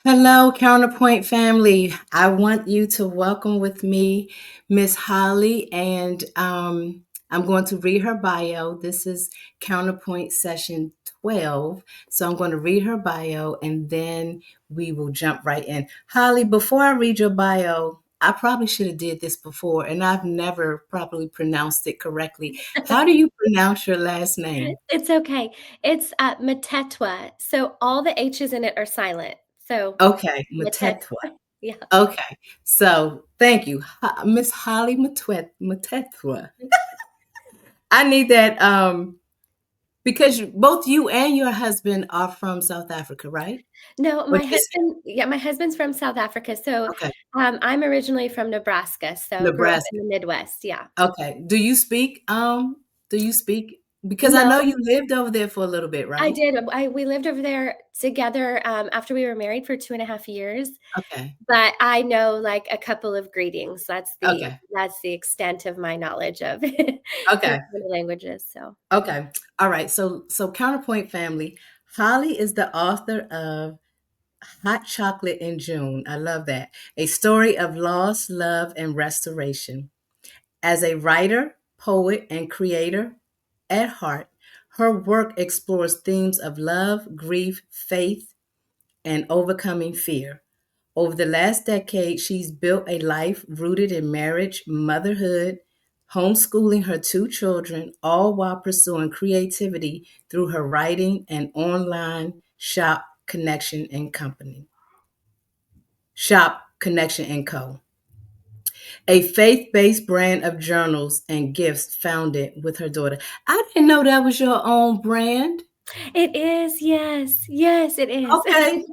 Hello, Counterpoint family. I want you to welcome with me Miss Holly, and I'm going to read her bio. This is Counterpoint session 12. So I'm going to read her bio and then we will jump right in. Holly, before I read your bio, I probably should have did this before and I've never properly pronounced it correctly. How do you pronounce your last name? It's okay. It's, Metetwa, so all the H's in it are silent. So, Okay, Metetwa. Matetwa. Yeah. Okay, so thank you, Miss Holly Matethwa. I need that because both you and your husband are from South Africa, right? No, Or my just husband yeah, my husband's from South Africa, so, okay, I'm originally from Nebraska, so grew up in Nebraska. the Midwest, yeah. Okay. Do you speak because I know No, you lived over there for a little bit, I right? did, we lived over there together, after we were married for 2.5 years, Okay. but I know, like, a couple of greetings. Okay. That's the extent of my knowledge of Okay. the languages, so Okay. All right. So Counterpoint family, Holly is the author of Hot Chocolate in June. I love that. A story of loss, love, and restoration. As a writer, poet, and creator at heart, her work explores themes of love, grief, faith, and overcoming fear. Over the last decade, she's built a life rooted in marriage, motherhood, homeschooling her two children, all while pursuing creativity through her writing and online Shop Connection and Co. A faith-based brand of journals and gifts founded with her daughter. I didn't know that was your own brand. It is, yes. Yes, it is. Okay.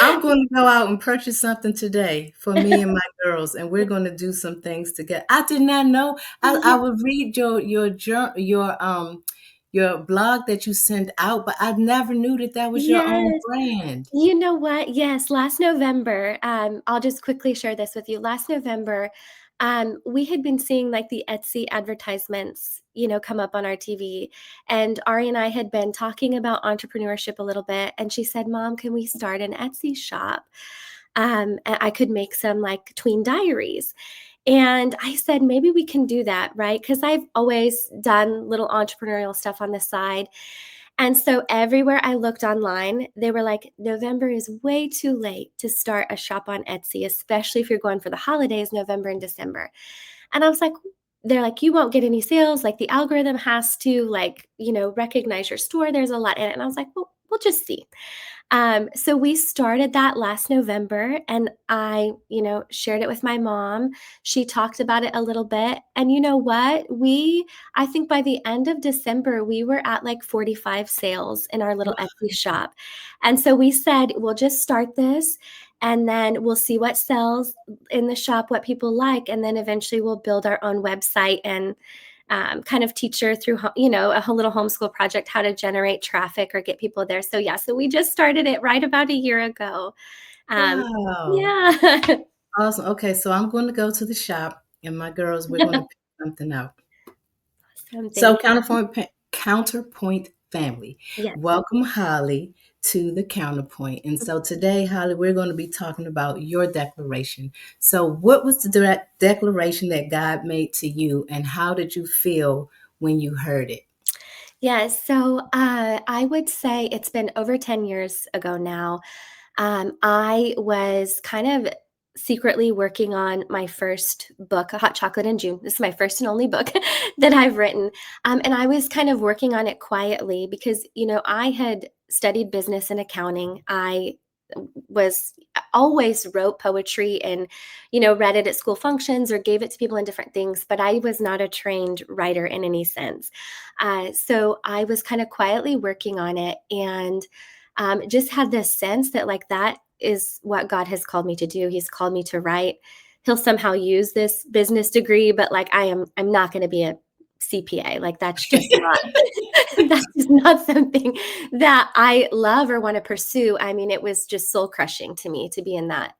I'm going to go out and purchase something today for me and my girls, and we're going to do some things together. I did not know. I would read your blog that you sent out, but I never knew that that was your own Yes. brand. You know what? Yes, last November, I'll just quickly share this with you. Last November, we had been seeing, like, the Etsy advertisements, come up on our TV, and Ari and I had been talking about entrepreneurship a little bit, and she said, "Mom, can we start an Etsy shop?" And I could make some, like, tween diaries. And I said, "Maybe we can do that," right? Because I've always done little entrepreneurial stuff on the side. And so everywhere I looked online, they were like, "November is way too late to start a shop on Etsy, especially if you're going for the holidays, November and December." And I was like, they're like, "You won't get any sales, like, the algorithm has to, like, recognize your store, there's a lot in it." And I was like, "Well, we'll just see." So we started that last November and I, shared it with my mom. She talked about it a little bit. And you know what? I think by the end of December, we were at like 45 sales in our little Etsy shop. And so we said, we'll just start this and then we'll see what sells in the shop, what people like. And then eventually we'll build our own website and kind of teach her through, a little homeschool project, how to generate traffic or get people there. So yeah, so we just started it right about a year ago. Um, Wow. yeah. Awesome. Okay, so I'm going to go to the shop, and my girls, we're going to pick something out. Awesome. So, Thank you. Counterpoint family, Yes. welcome Holly to the Counterpoint. And so today, Holly, we're going to be talking about your declaration. So, what was the declaration that God made to you, and how did you feel when you heard it? Yes. So I would say it's been over 10 years ago now. I was kind of secretly working on my first book, Hot Chocolate in June. This is my first and only book that I've written. And I was kind of working on it quietly because, I had studied business and accounting. I was always wrote poetry and read it at school functions or gave it to people in different things, but I was not a trained writer in any sense. So I was kind of quietly working on it and just had this sense that, like, that is what God has called me to do. He's called me to write. He'll somehow use this business degree, but like I'm not going to be a CPA. Like that's just not that is not something that I love or want to pursue. I mean, it was just soul crushing to me to be in that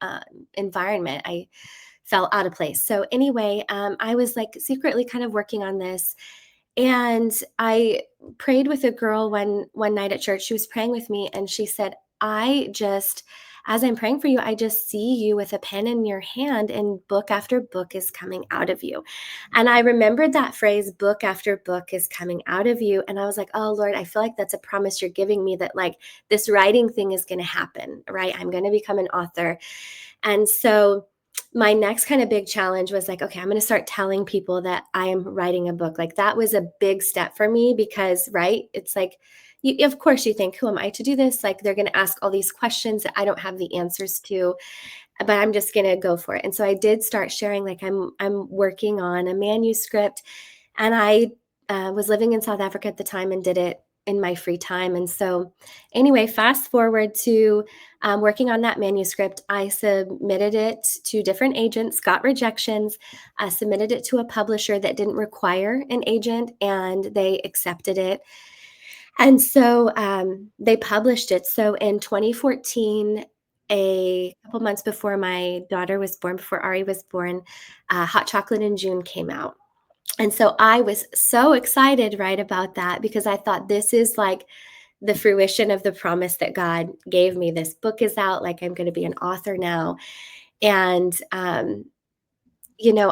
environment. I felt out of place. So anyway, I was like secretly kind of working on this, and I prayed with a girl one night at church. She was praying with me, and she said, "I just as I'm praying for you, I just see you with a pen in your hand and book after book is coming out of you. And I remembered that phrase, book after book is coming out of you. And I was like, oh Lord, I feel like that's a promise you're giving me that like this writing thing is going to happen, right? I'm going to become an author. And so my next kind of big challenge was like, okay, I'm going to start telling people that I am writing a book. Like that was a big step for me because, right? It's like, of course, you think, who am I to do this? Like they're going to ask all these questions that I don't have the answers to, but I'm just going to go for it. And so I did start sharing, like I'm working on a manuscript, and I was living in South Africa at the time and did it in my free time. And so, anyway, fast forward to working on that manuscript. I submitted it to different agents, got rejections, submitted it to a publisher that didn't require an agent, and they accepted it. And so they published it. So in 2014, a couple months before my daughter was born, before Ari was born, Hot Chocolate in June came out. And so I was so excited, right, about that because I thought this is like the fruition of the promise that God gave me. This book is out, like I'm going to be an author now. And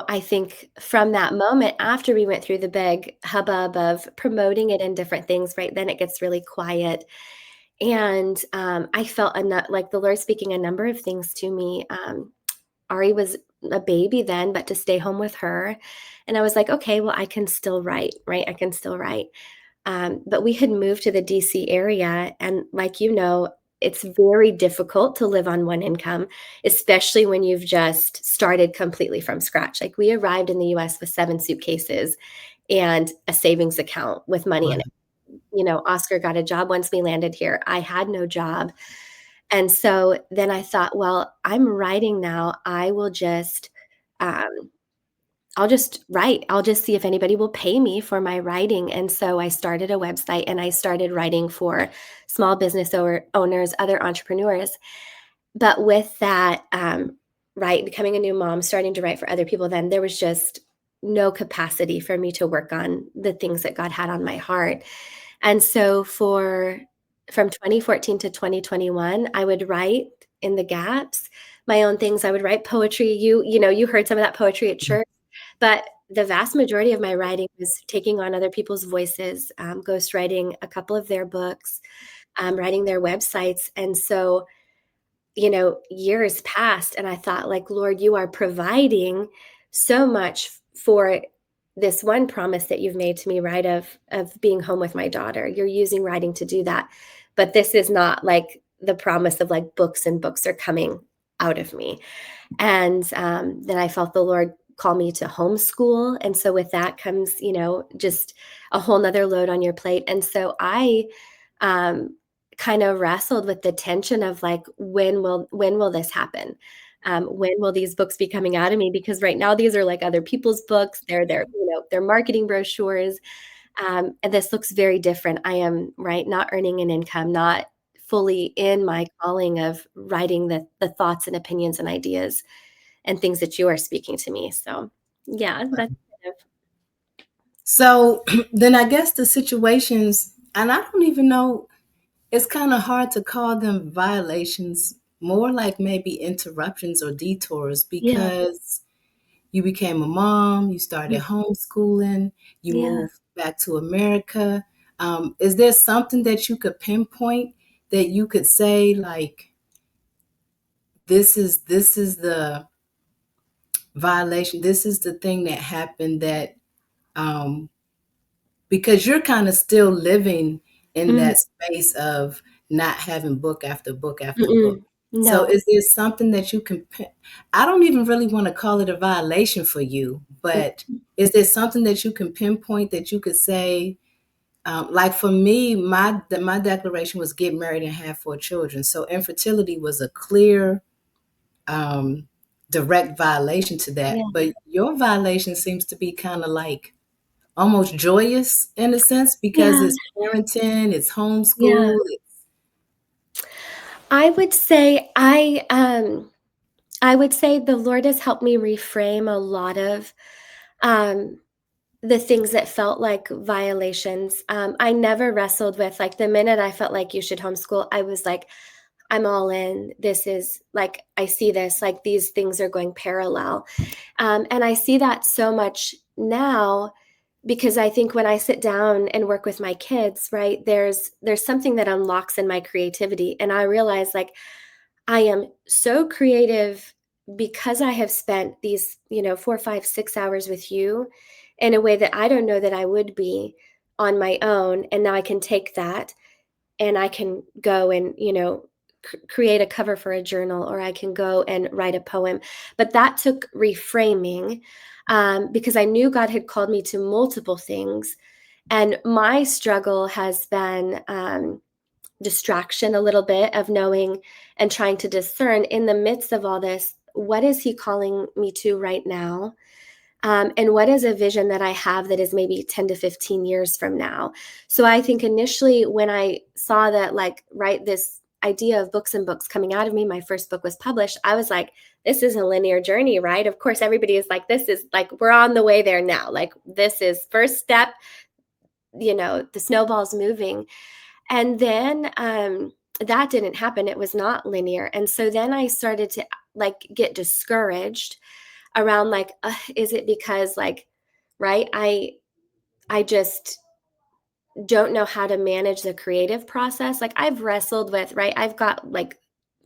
I think from that moment after we went through the big hubbub of promoting it in different things, right, then it gets really quiet. And I felt like the Lord speaking a number of things to me. Ari was a baby then, but to stay home with her. And I was like, okay, well, I can still write, right? I can still write. But we had moved to the DC area. And like, it's very difficult to live on one income, especially when you've just started completely from scratch. Like, we arrived in the US with 7 suitcases and a savings account with money in it. Oscar got a job once we landed here. I had no job. And so then I thought, well, I'm writing now. Um, I'll just write. I'll just see if anybody will pay me for my writing. And so I started a website and I started writing for small business owners, other entrepreneurs. But with that, right, becoming a new mom, starting to write for other people, then there was just no capacity for me to work on the things that God had on my heart. And so from 2014 to 2021, I would write in the gaps my own things. I would write poetry. You heard some of that poetry at church, but the vast majority of my writing was taking on other people's voices, ghostwriting a couple of their books, writing their websites. And so, years passed and I thought, like, Lord, you are providing so much for this one promise that you've made to me, right? Of being home with my daughter. You're using writing to do that. But this is not like the promise of like books and books are coming out of me. And then I felt the Lord call me to homeschool. And so with that comes, just a whole nother load on your plate. And so I um, kind of wrestled with the tension of like, when will this happen? When will these books be coming out of me? Because right now these are like other people's books. They're marketing brochures. And this looks very different. I am right, not earning an income, not fully in my calling of writing the thoughts and opinions and ideas and things that you are speaking to me. So yeah, that's kind of, So then I guess the situations, and I don't even know, it's kind of hard to call them violations, more like maybe interruptions or detours yeah. because you became a mom, you started Mm, homeschooling, you yeah. moved back to America. Is there something that you could pinpoint that you could say like this is the violation, this is the thing that happened that um, because you're kind of still living in Mm, that space of not having book after book after book. mm-mm. So No. is there something that you can I don't even really want to call it a violation for you, but Mm, is there something that you can pinpoint that you could say, like for me, my declaration was get married and have 4 children. So infertility was a clear, um, direct violation to that. yeah. But your violation seems to be kind of like almost joyous in a sense because Yeah. it's parenting, it's Yeah. homeschool. I would say the Lord has helped me reframe a lot of um the things that felt like violations. I never wrestled with like the minute I felt like you should homeschool, I was like, I'm all in. This is like, I see this, like these things are going parallel. And I see that so much now because I think when I sit down and work with my kids, right, there's something that unlocks in my creativity. And I realize like I am so creative because I have spent these, 4, 5, 6 hours with you in a way that I don't know that I would be on my own. And now I can take that and I can go and, create a cover for a journal, or I can go and write a poem. But that took reframing, because I knew God had called me to multiple things. And my struggle has been distraction a little bit of knowing and trying to discern in the midst of all this, what is He calling me to right now? And what is a vision that I have that is maybe 10 to 15 years from now? So I think initially when I saw that, like, right, this idea of books and books coming out of me, my first book was published, I was like, this is a linear journey, right? Of course, everybody is like, this is like, we're on the way there now. Like, this is first step, the snowball's moving. And then that didn't happen. It was not linear. And so then I started to like get discouraged around like, is it because like, right, I just don't know how to manage the creative process. Like I've wrestled with, right, I've got like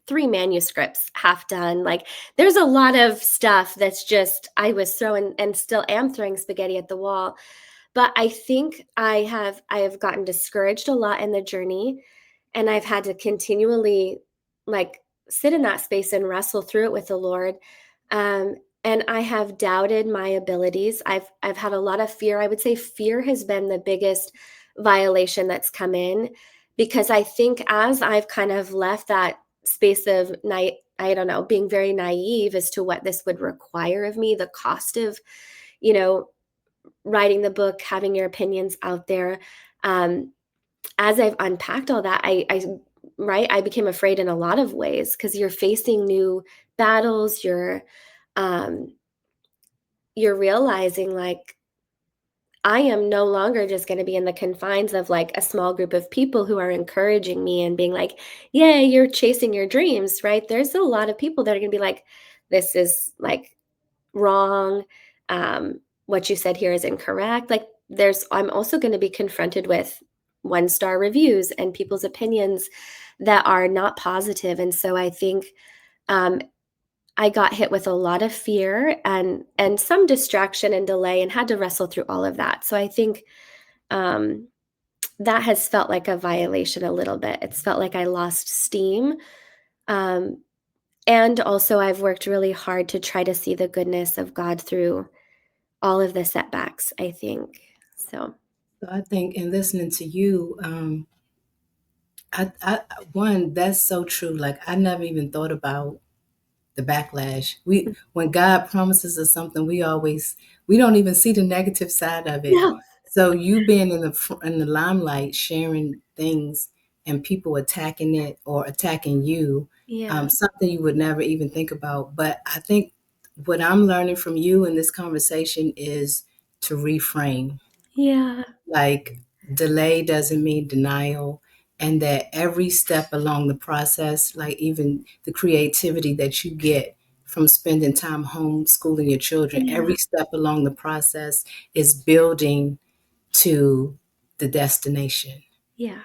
3 manuscripts half done. Like there's a lot of stuff that's just, I was throwing and still am throwing spaghetti at the wall. But I think I have gotten discouraged a lot in the journey, and I've had to continually like sit in that space and wrestle through it with the Lord. Um, and I have doubted my abilities. I've had a lot of fear. I would say fear has been the biggest violation that's come in, because I think as I've kind of left that space of night, I don't know, being very naive as to what this would require of me, the cost of, you know, writing the book, having your opinions out there. Um, as I've unpacked all that, right, I became afraid in a lot of ways because you're facing new battles. Um, you're realizing like I am no longer just going to be in the confines of like a small group of people who are encouraging me and being like, "Yeah, you're chasing your dreams," right? There's a lot of people that are going to be like, "This is like wrong. What you said here is incorrect." Like I'm also going to be confronted with 1-star reviews and people's opinions that are not positive. And so I think um, I got hit with a lot of fear and some distraction and delay, and had to wrestle through all of that. So I think um, that has felt like a violation a little bit. It's felt like I lost steam. Um, and also, I've worked really hard to try to see the goodness of God through all of the setbacks, I think. So, So I think in listening to you, I one that's so true. Like I never even thought about the backlash. When God promises us something, we don't even see the negative side of it. no. So you being in the limelight, sharing things, and people attacking it or attacking you, Yeah. something you would never even think about. But I think what I'm learning from you in this conversation is to reframe. Yeah. Like delay doesn't mean denial, and that every step along the process, like even the creativity that you get from spending time homeschooling your children, Yeah. every step along the process is building to the destination. Yeah.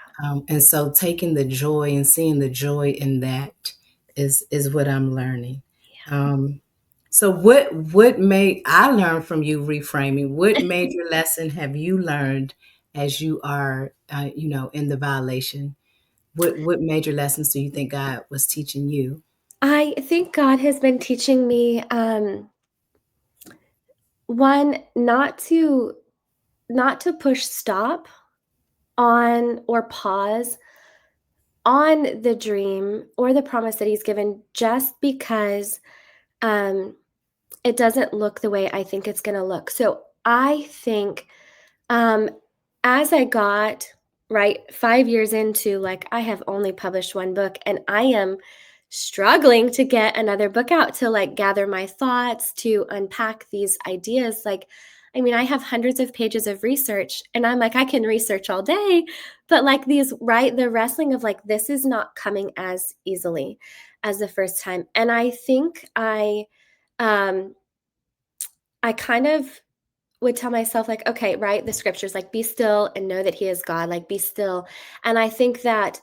And so taking the joy and seeing the joy in that is what I'm learning. Um, so what made I learn from you reframing? What major lesson have you learned as you are in the violation? What major lessons do you think God was teaching you? I think God has been teaching me, one, not to push stop on or pause on the dream or the promise that He's given just because um, it doesn't look the way I think it's going to look. So I think um, as I got right 5 years into, like, I have only published one book and I am struggling to get another book out, to like gather my thoughts, to unpack these ideas. Like, I mean, I have hundreds of pages of research and I'm like, I can research all day, but like these, right? The wrestling of like, this is not coming as easily as the first time. And I think um, I kind of would tell myself like, okay, right? The scriptures like, be still and know that he is God, like be still. And I think that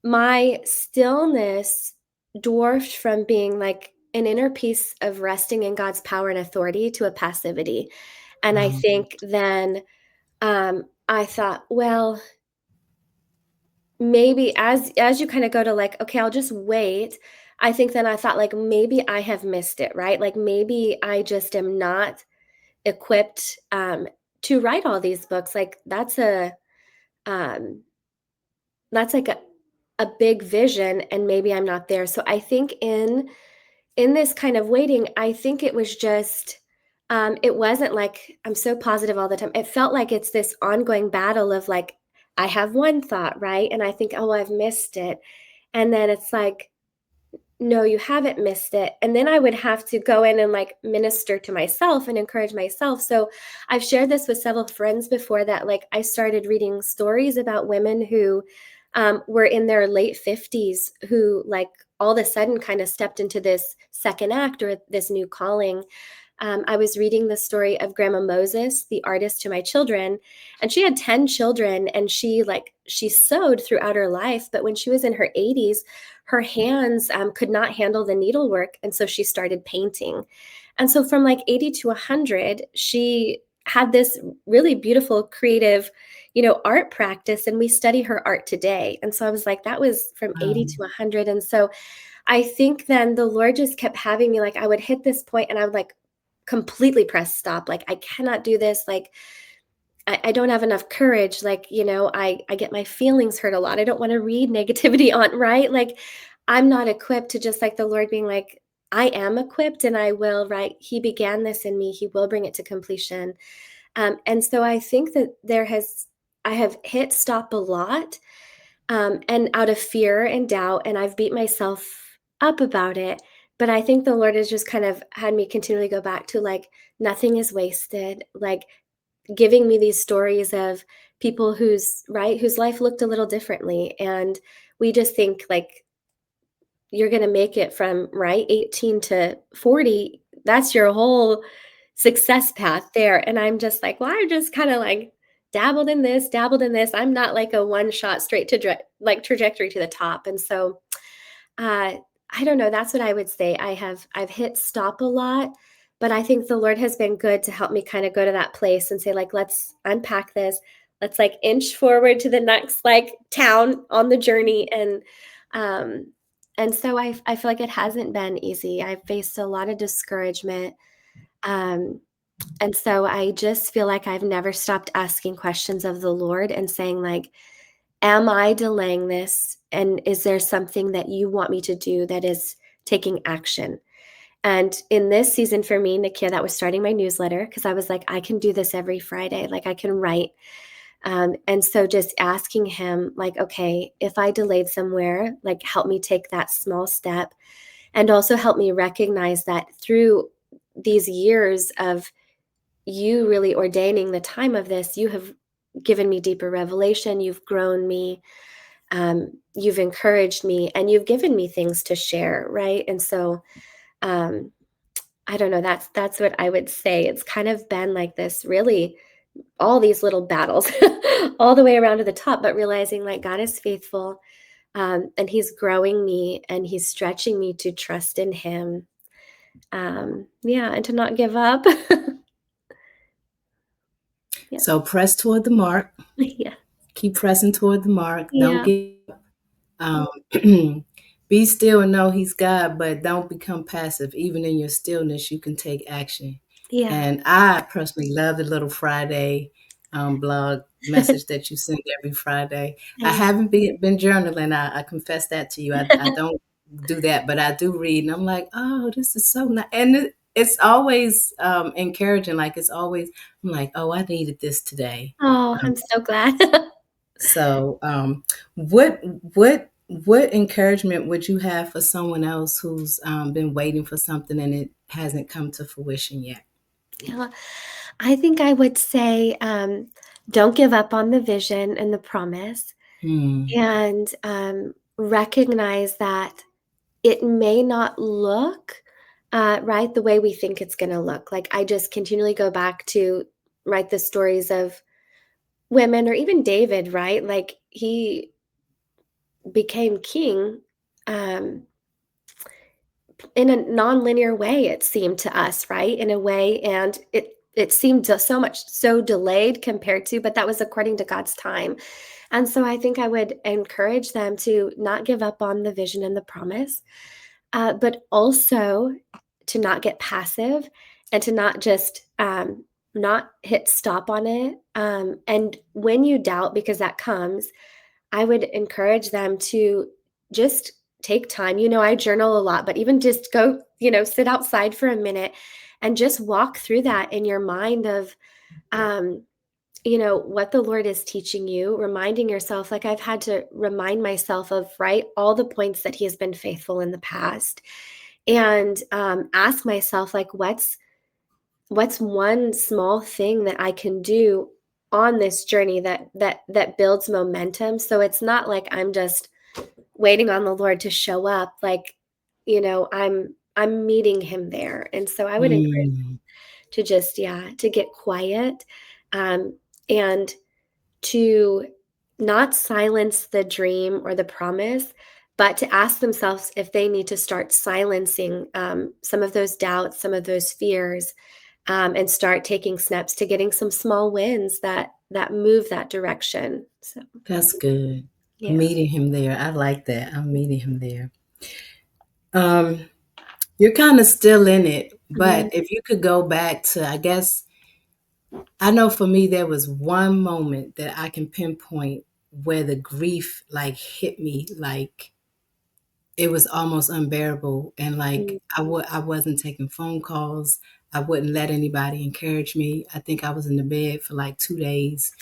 my stillness dwarfed from being like an inner peace of resting in God's power and authority to a passivity. And I Wow. think then I thought, well, maybe as you kind of go to like, okay, I'll just wait. I think then I thought like maybe I have missed it, right? Like maybe I just am not equipped to write all these books. Like um that's like a big vision and maybe I'm not there. So I think in this kind of waiting, I think it was just it wasn't like I'm so positive all the time. It felt like it's this ongoing battle of like I have one thought, right? And I think, oh, I've missed it. And then it's like, no, you haven't missed it. And then I would have to go in and like minister to myself and encourage myself. So I've shared this with several friends before that like I started reading stories about women who were in their late 50s who like all of a sudden kind of stepped into this second act or this new calling. I was reading the story of Grandma Moses, the artist to my children, and she had 10 children and she sewed throughout her life, but when she was in her 80s, her hands could not handle the needlework, and so she started painting. And so from like 80 to 100, she had this really beautiful creative, art practice, and we study her art today. And so I was like, that was from 80 to 100. And so I think then the Lord just kept having me like I would hit this point and I would like completely press stop. Like I cannot do this. Like I don't have enough courage. Like, I get my feelings hurt a lot. I don't want to read negativity on, right? Like I'm not equipped to just like the Lord being like, I am equipped and I will, right? He began this in me. He will bring it to completion. And so I think that I have hit stop a lot and out of fear and doubt, and I've beat myself up about it. But I think the Lord has just kind of had me continually go back to like, nothing is wasted, like giving me these stories of people whose life looked a little differently. And we just think like, you're going to make it from right 18 to 40. That's your whole success path there. And I'm just like, well, I just kind of like dabbled in this, dabbled in this. I'm not like a one shot straight to like trajectory to the top. And so uh I don't know, that's what I would say. I've hit stop a lot, but I think the Lord has been good to help me kind of go to that place and say like, let's unpack this. Let's like inch forward to the next like town on the journey. Um and so I feel like it hasn't been easy. I've faced a lot of discouragement. Um and so I just feel like I've never stopped asking questions of the Lord and saying like, am I delaying this? And is there something that you want me to do that is taking action? And in this season for me, Nakia, that was starting my newsletter because I was like, I can do this every Friday. Like I can write. And so just asking him, like, okay, if I delayed somewhere, like help me take that small step and also help me recognize that through these years of you really ordaining the time of this, you have given me deeper revelation. You've grown me. You've encouraged me and you've given me things to share. Right. And so, um, I don't know. That's what I would say. It's kind of been like this really all these little battles all the way around to the top, but realizing like God is faithful. And he's growing me and he's stretching me to trust in him. Yeah. And to not give up. Yeah. So press toward the mark. Yeah. Keep pressing toward the mark. Don't Yeah. give um, be still and know he's God, but don't become passive. Even in your stillness, you can take action. Yeah. And I personally love the little Friday blog message that you send every Friday. I Thank haven't been journaling. I confess that to you. I don't do that, but I do read, and I'm like, oh, this is so nice. And it's always encouraging. Like it's always, I'm like, oh, I needed this today. Oh, I'm so glad. So, what what encouragement would you have for someone else who's been waiting for something and it hasn't come to fruition yet? Yeah. I think I would say, don't give up on the vision and the promise, Hmm. and, recognize that it may not look, right, the way we think it's gonna look. Like, I just continually go back to, right, the stories of women or even David, right? Like, he became king, um, in a nonlinear way, it seemed to us, right? In a way, and it seemed so much so delayed compared to, but that was according to God's time. And so I think I would encourage them to not give up on the vision and the promise, but also to not get passive and to not just not hit stop on it. And when you doubt, because that comes, I would encourage them to just take time. I journal a lot, but even just go, sit outside for a minute and just walk through that in your mind of, um, what the Lord is teaching you, reminding yourself, like I've had to remind myself of, right, all the points that He has been faithful in the past. And ask myself, like, what's one small thing that I can do on this journey that builds momentum, so it's not like I'm just waiting on the Lord to show up, like, I'm meeting him there. And so I would encourage Hmm. to just, yeah, to get quiet, um, and to not silence the dream or the promise, but to ask themselves if they need to start silencing, some of those doubts, some of those fears, and start taking steps to getting some small wins that move that direction. So, That's good. yeah. Meeting him there. I like that. I'm meeting him there. Um, you're kind of still in it, but Mhm. if you could go back to, I guess, I know for me, there was one moment that I can pinpoint where the grief like hit me, like it was almost unbearable. And like Mm, I wasn't taking phone calls. I wouldn't let anybody encourage me. I think I was in the bed for like 2 days.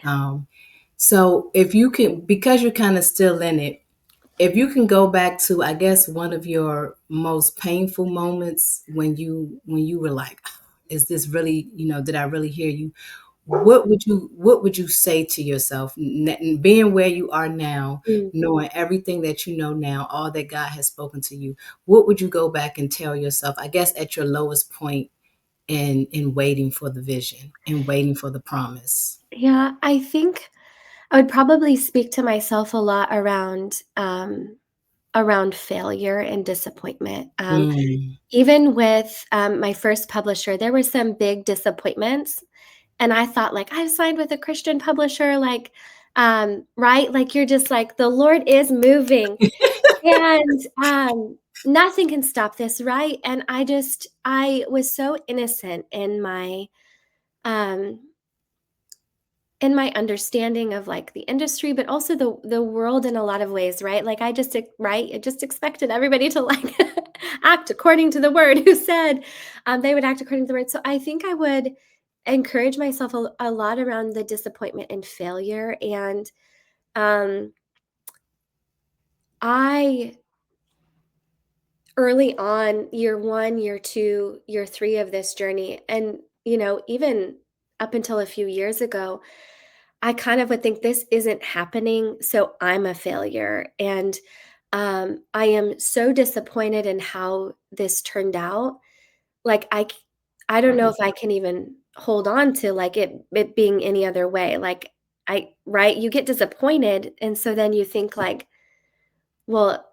Um, so if you can, because you're kind of still in it, if you can go back to, I guess, one of your most painful moments when you were like, "Ah, is this really, did I really hear you?" What would you say to yourself, being where you are now, mm. knowing everything that you know now, all that God has spoken to you? What would you go back and tell yourself, I guess, at your lowest point in waiting for the vision and waiting for the promise? Yeah, I think I would probably speak to myself a lot around failure and disappointment. Mm. Even with, my first publisher, there were some big disappointments, and I thought, like, "I've signed with a Christian publisher," like, right? Like, you're just like, "The Lord is moving." And, nothing can stop this, right? And I was so innocent um, in my understanding of, like, the industry, but also the world in a lot of ways, right? Like, right? I just expected everybody to, like, act according to the word, who said, they would act according to the word. So I think I would encourage myself a lot around the disappointment and failure, and, um, I early on, year 1, year 2, year 3 of this journey, and, even up until a few years ago, I kind of would think this isn't happening, so I'm a failure. And I am so disappointed in how this turned out. Like I don't know if I can even hold on to like it being any other way. Like right, you get disappointed, and so then you think like, well,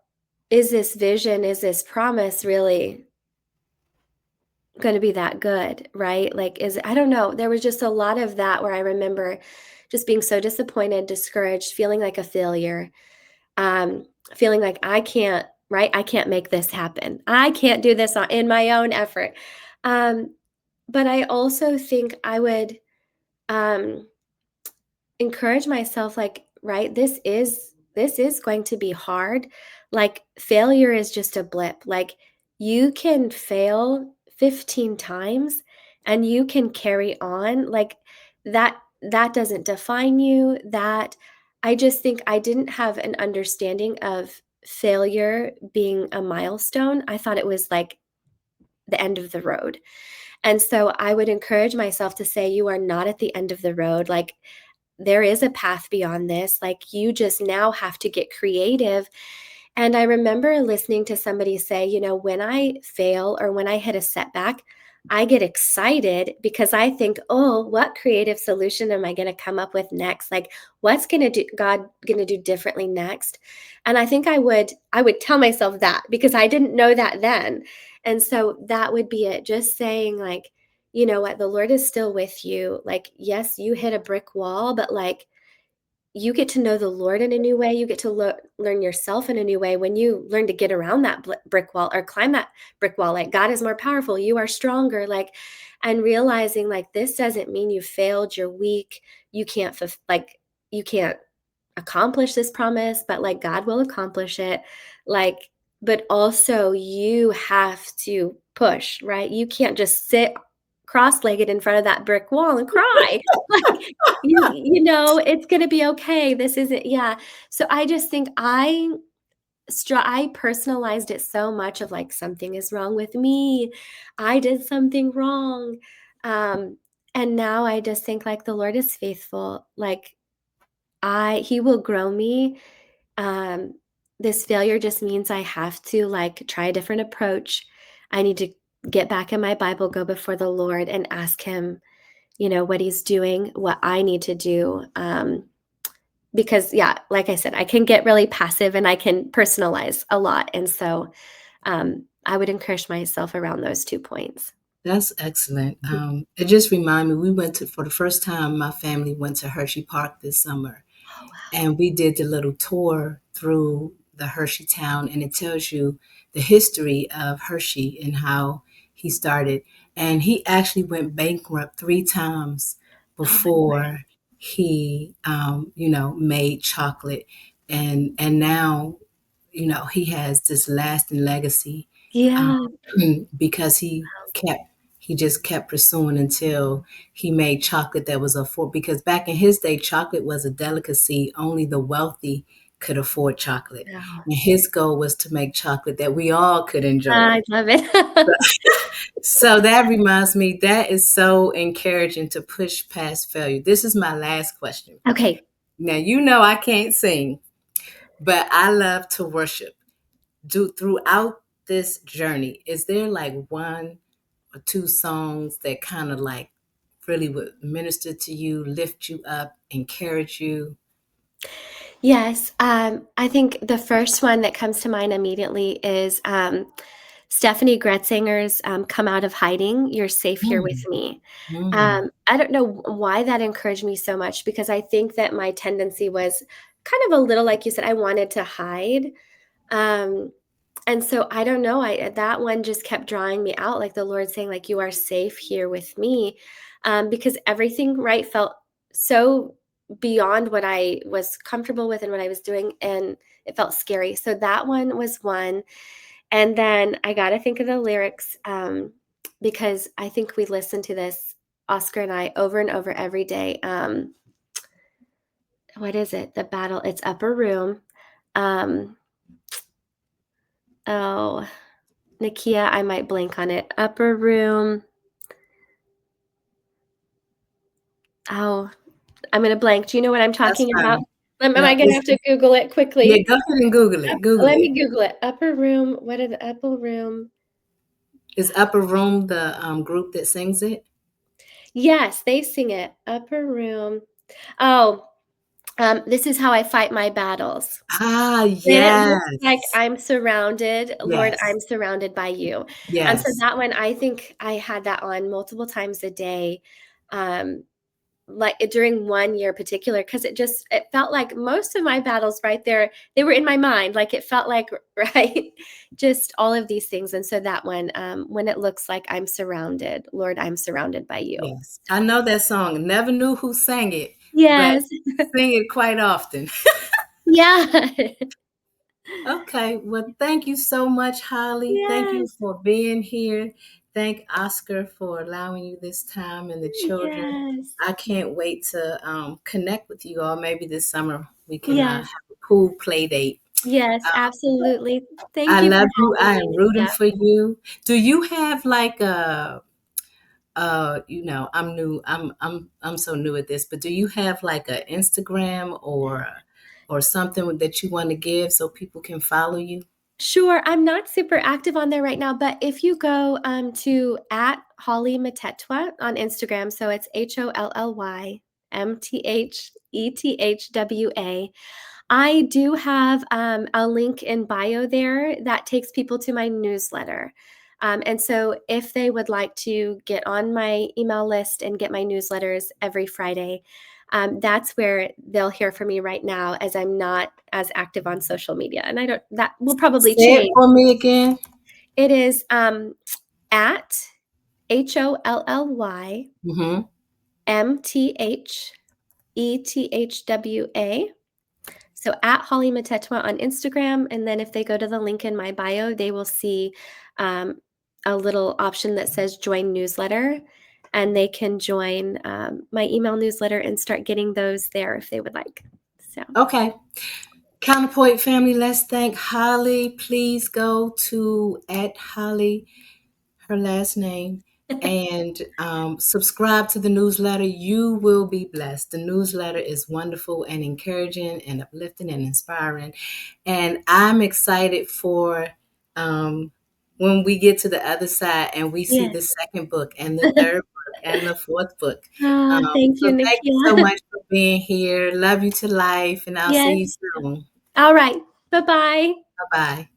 is this vision, is this promise really going to be that good, right? Like, I don't know. There was just a lot of that where I remember just being so disappointed, discouraged, feeling like a failure, um, feeling like I can't, right? I can't make this happen. I can't do this in my own effort. Um, but I also think I would, um, encourage myself, like, right, this is going to be hard. Like, failure is just a blip. Like, you can fail 15 times and you can carry on. Like, that doesn't define you. That I just think I didn't have an understanding of failure being a milestone. I thought it was like the end of the road. And so I would encourage myself to say, you are not at the end of the road. Like, there is a path beyond this. Like, you just now have to get creative. And I remember listening to somebody say, when I fail or when I hit a setback, I get excited because I think, oh, what creative solution am I going to come up with next? Like, what's going to do God going to do differently next? And I think I would tell myself that because I didn't know that then. And so that would be it. Just saying, like, you know what, the Lord is still with you. Like, yes, you hit a brick wall, but like, you get to know the Lord in a new way. You get to learn yourself in a new way when you learn to get around that brick wall or climb that brick wall. Like, God is more powerful. You are stronger. Like, and realizing like this doesn't mean you failed. You're weak. You can't like you can't accomplish this promise, but like God will accomplish it. Like, but also you have to push, right? You can't just sit cross-legged in front of that brick wall and cry. Like, it's gonna be okay. This isn't, yeah. So I just think I personalized it so much of like something is wrong with me. I did something wrong. Um, and now I just think like the Lord is faithful. Like, he will grow me. Um, this failure just means I have to like try a different approach. I need to get back in my Bible, go before the Lord and ask him, what he's doing, what I need to do. Because yeah, like I said, I can get really passive and I can personalize a lot. And so I would encourage myself around those 2 points. That's excellent. Mhm. It just reminded me, we went to, for the first time, my family went to Hershey Park this summer. Oh, wow. And we did the little tour through the Hershey town, and it tells you the history of Hershey and how he started. And he actually went bankrupt 3 times Oh my word. before he, made chocolate. And now, he has this lasting legacy, um, Yeah. because he just kept pursuing until he made chocolate that was afford, because back in his day chocolate was a delicacy, only the wealthy could afford chocolate, Wow. and his goal was to make chocolate that we all could enjoy. I love it. So that reminds me, that is so encouraging to push past failure. This is my last question. Okay. Now, I can't sing, but I love to worship. Do throughout this journey, is there like one or two songs that kind of like really would minister to you, lift you up, encourage you? Yes, I think the first one that comes to mind immediately is, Stephanie Gretzinger's, "Come Out of Hiding, You're Safe Here with Mm, Me." mm, I don't know why that encouraged me so much because I think that my tendency was kind of a little like you said, I wanted to hide, um, and so I don't know, that one just kept drawing me out, like the Lord saying, like, "You are safe here with me," because everything, right, felt so beyond what I was comfortable with and what I was doing, and it felt scary. So that one was one, and then I gotta think of the lyrics, because I think we listen to this, Oscar and I, over and over every day. What is it? The battle, it's Upper Room. Um, oh, Nakia, I might blank on it. Upper Room. Oh, I'm gonna blank. Do you know what I'm that's talking about? fine. Am I No, gonna have to Google it yeah, quickly? go ahead and Google it. Google Let it. me Google it. Upper Room. What are the Upper Room? Is Upper Room the group that sings it? Yes, they sing it. Upper Room. Oh, This Is How I Fight My Battles. Ah, When it looks like yes. I'm surrounded, Lord, Yes. I'm surrounded by you. And so Yes. that one, I think I had that on multiple times a day, um, like, during one year particular, because it felt like most of my battles right there, they were in my mind, like, it felt like right? Just all of these things, and so that one, when it looks like I'm surrounded, Lord, I'm surrounded by you. Yes. I know that song. Never knew who sang it, but Yes. sing it quite often. Yeah. Okay. Well, thank you so much, Holly. Thank you Yes. for being here. Thank Oscar for allowing you this time, and the children. Yes. I can't wait to connect with you all. Maybe this summer we can have Yes. a pool play date. Yes, absolutely. I Thank you for love you. having I me, am rooting Nikita. for you. Do you have like I'm new. I'm so new at this, but do you have like a Instagram or something that you want to give so people can follow you? Sure, I'm not super active on there right now, but if you go to at Holly Matetwa on Instagram, so it's HollymMthethwa. I do have a link in bio there that takes people to my newsletter. And so, if they would like to get on my email list and get my newsletters every Friday, that's where they'll hear from me right now, as I'm not as active on social media. And I don't, that will probably Say it change. for me again. It is at HollymMthethwa. Mm-hmm. So at Holly Matetwa on Instagram, and then if they go to the link in my bio, they will see um, a little option that says join newsletter, and they can join my email newsletter and start getting those there if they would like. So Okay. Counterpoint family, let's thank Holly. Please go to at Holly, her last name, and subscribe to the newsletter. You will be blessed. The newsletter is wonderful and encouraging and uplifting and inspiring. And I'm excited for um, when we get to the other side and we see the yes. second book and the third book and the fourth book. Thank So you, thank you so Nikila. much for being here. Love you to life, and I'll see you Yes. soon. All right. Bye bye. Bye bye.